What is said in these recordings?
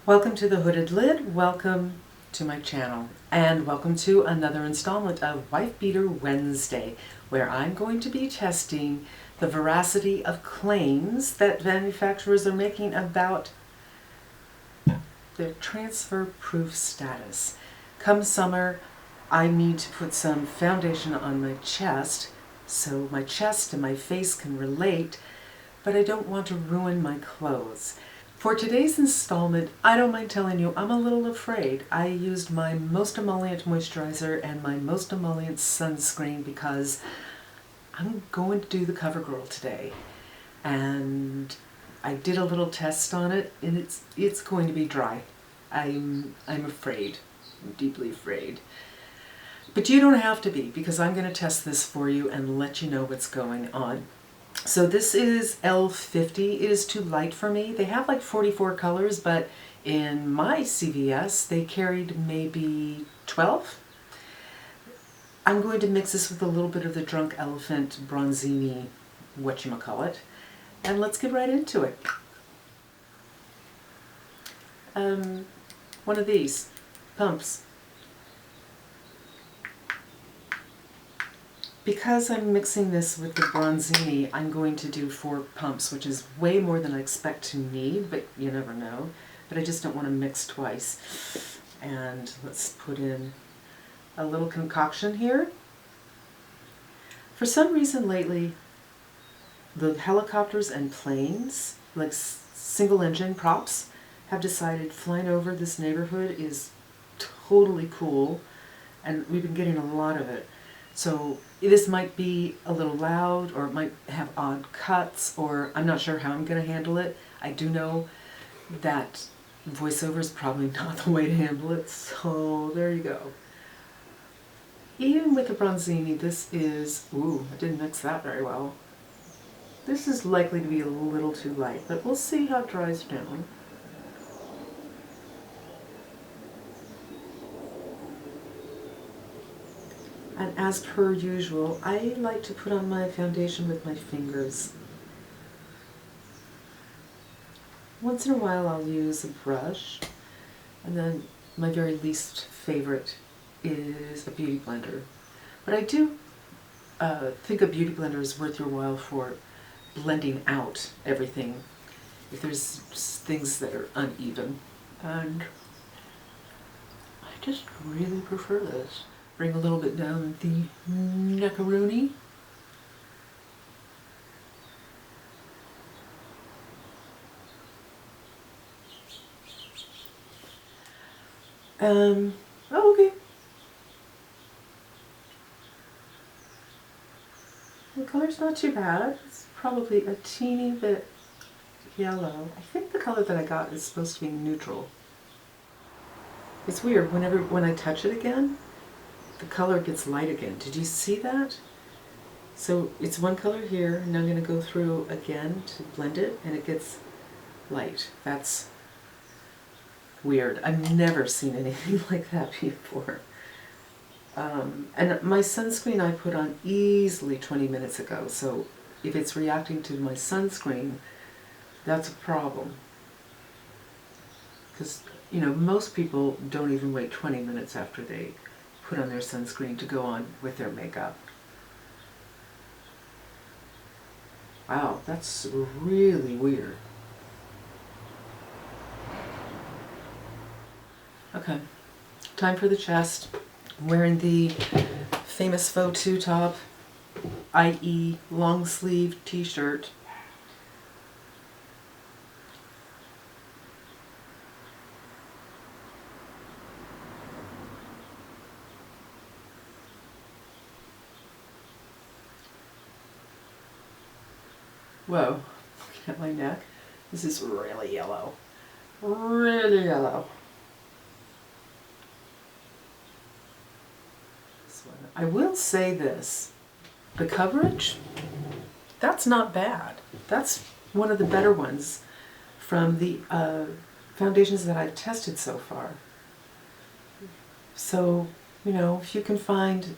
Welcome to the Hooded Lid, welcome to my channel, and welcome to another installment of Wife Beater Wednesday, where I'm going to be testing the veracity of claims that manufacturers are making about their transfer proof status. Come summer, I need to put some foundation on my chest so my chest and my face can relate, but I don't want to ruin my clothes. For today's installment, I don't mind telling you, I'm a little afraid. I used my most emollient moisturizer and my most emollient sunscreen because I'm going to do the CoverGirl today. And I did a little test on it, and it's going to be dry. I'm afraid. I'm deeply afraid. But you don't have to be, because I'm going to test this for you and let you know what's going on. So this is L50. It is too light for me. They have like 44 colors, but in my CVS they carried maybe 12. I'm going to mix this with a little bit of the Drunk Elephant Bronzini whatchamacallit, and let's get right into it. One of these pumps. Because I'm mixing this with the Bronzini, I'm going to do 4 pumps, which is way more than I expect to need, but you never know. But I just don't want to mix twice. And let's put in a little concoction here. For some reason lately, the helicopters and planes, like single engine props, have decided flying over this neighborhood is totally cool, and we've been getting a lot of it. So this might be a little loud, or it might have odd cuts, or I'm not sure how I'm going to handle it. I do know that voiceover is probably not the way to handle it, so there you go. Even with the Bronzini, this is, ooh, I didn't mix that very well. This is likely to be a little too light, but we'll see how it dries down. And as per usual, I like to put on my foundation with my fingers. Once in a while I'll use a brush, and then my very least favorite is a beauty blender. But I do think a beauty blender is worth your while for blending out everything if there's things that are uneven. And I just really prefer this. Bring a little bit down the neckaroonie. Oh, okay. The color's not too bad. It's probably a teeny bit yellow. I think the color that I got is supposed to be neutral. It's weird, when I touch it again, the color gets light again. Did you see that? So it's one color here, and I'm going to go through again to blend it, and it gets light. That's weird. I've never seen anything like that before. And my sunscreen I put on easily 20 minutes ago, so if it's reacting to my sunscreen, that's a problem. Because, you know, most people don't even wait 20 minutes after they put on their sunscreen to go on with their makeup. Wow, that's really weird. Okay, time for the chest. I'm wearing the famous faux two top, i.e. long sleeve t-shirt. Whoa, looking at my neck, this is really yellow. Really yellow. This one. I will say this, the coverage, that's not bad. That's one of the better ones from the foundations that I've tested so far. So, you know, if you can find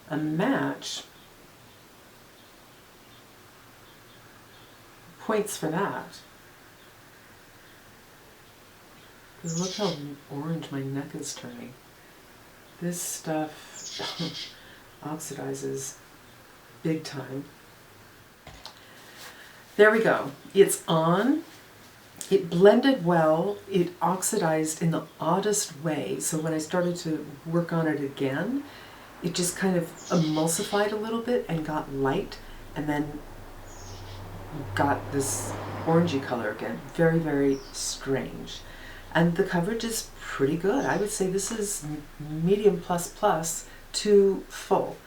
a match, points for that. Because look how orange my neck is turning. This stuff oxidizes big time. There we go. It's on. It blended well. It oxidized in the oddest way. So when I started to work on it again, it just kind of emulsified a little bit and got light, and then got this orangey color again. Very, very strange. And the coverage is pretty good. I would say this is medium plus plus to full.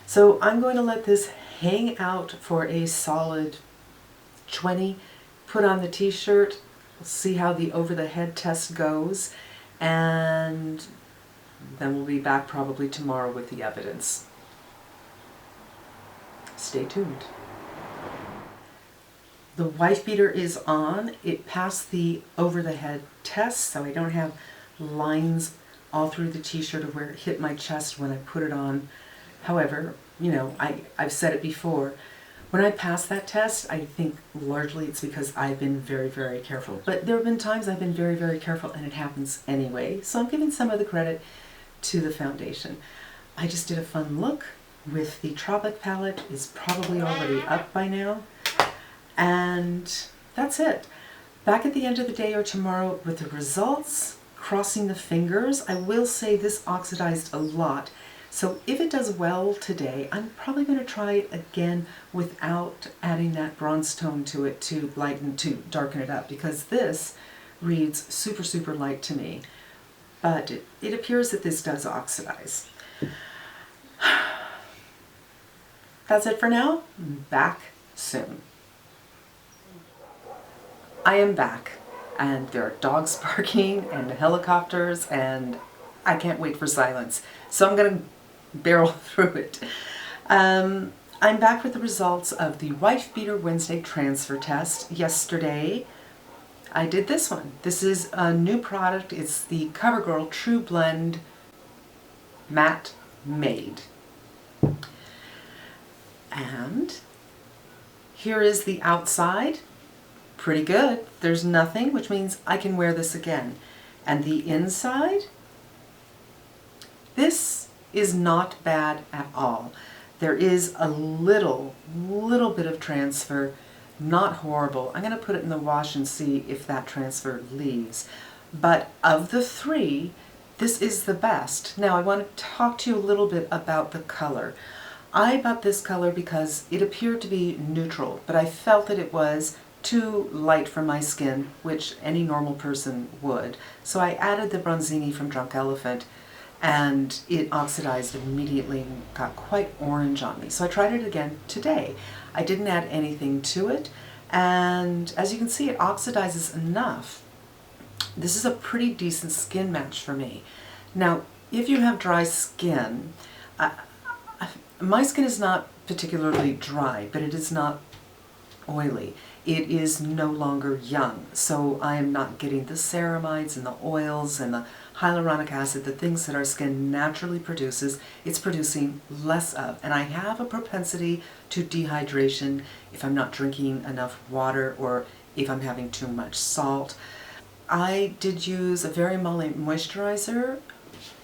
So I'm going to let this hang out for a solid 20, put on the t-shirt, see how the over-the-head test goes, and then we'll be back probably tomorrow with the evidence. Stay tuned. The wife beater is on. It passed the over-the-head test, so I don't have lines all through the t-shirt of where it hit my chest when I put it on. However, you know, I've said it before, when I pass that test, I think largely it's because I've been very, very careful. But there have been times I've been very, very careful and it happens anyway. So I'm giving some of the credit to the foundation. I just did a fun look with the Tropic palette. It's probably already up by now. And that's it. Back at the end of the day or tomorrow with the results, crossing the fingers. I will say this oxidized a lot. So if it does well today, I'm probably going to try it again without adding that bronze tone to it to lighten, to darken it up, because this reads super, super light to me. But it appears that this does oxidize. That's it for now. Back soon. I am back, and there are dogs barking and helicopters, and I can't wait for silence. So I'm going to barrel through it. I'm back with the results of the Wife Beater Wednesday transfer test. Yesterday, I did this one. This is a new product. It's the CoverGirl TruBlend Matte Made. And here is the outside. Pretty good. There's nothing, which means I can wear this again. And the inside, this is not bad at all. There is a little bit of transfer, not horrible. I'm going to put it in the wash and see if that transfer leaves. But of the three, this is the best. Now I want to talk to you a little bit about the color. I bought this color because it appeared to be neutral, but I felt that it was too light for my skin, which any normal person would. So I added the Bronzini from Drunk Elephant, and it oxidized immediately and got quite orange on me. So I tried it again today. I didn't add anything to it, and as you can see, it oxidizes enough. This is a pretty decent skin match for me. Now, if you have dry skin, my skin is not particularly dry, but it is not oily. It is no longer young, so I am not getting the ceramides and the oils and the hyaluronic acid, the things that our skin naturally produces. It's producing less of, and I have a propensity to dehydration if I'm not drinking enough water or if I'm having too much salt. I did use a very emollient moisturizer,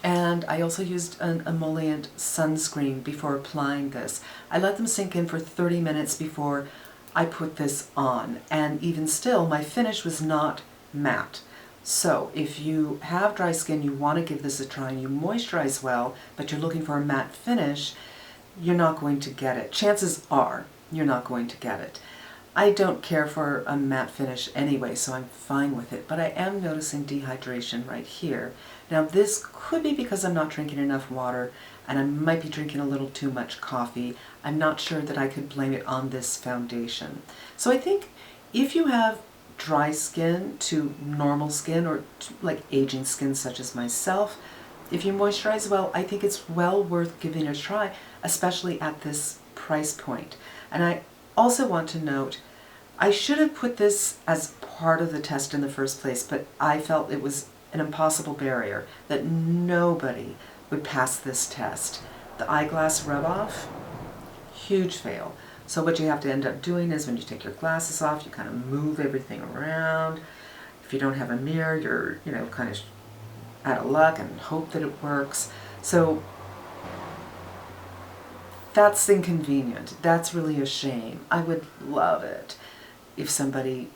and I also used an emollient sunscreen before applying this. I let them sink in for 30 minutes before I put this on, and even still my finish was not matte. So if you have dry skin, you want to give this a try and you moisturize well, but you're looking for a matte finish, you're not going to get it. Chances are you're not going to get it. I don't care for a matte finish anyway, so I'm fine with it, but I am noticing dehydration right here. Now this could be because I'm not drinking enough water, and I might be drinking a little too much coffee. I'm not sure that I could blame it on this foundation. So I think if you have dry skin to normal skin, or like aging skin such as myself, if you moisturize well, I think it's well worth giving it a try, especially at this price point. And I also want to note, I should have put this as part of the test in the first place, but I felt it was an impossible barrier, that nobody would pass this test. The eyeglass rub off, huge fail. So what you have to end up doing is when you take your glasses off, you kind of move everything around. If you don't have a mirror, you're, kind of out of luck and hope that it works. So that's inconvenient. That's really a shame. I would love it if somebody,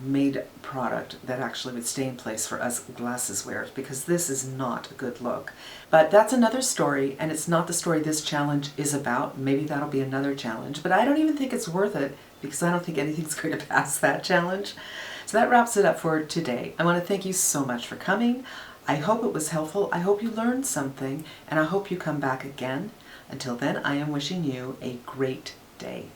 made a product that actually would stay in place for us glasses wearers, because this is not a good look. But that's another story, and it's not the story this challenge is about. Maybe that'll be another challenge, but I don't even think it's worth it, because I don't think anything's going to pass that challenge. So that wraps it up for today. I want to thank you so much for coming. I hope it was helpful. I hope you learned something, and I hope you come back again. Until then, I am wishing you a great day.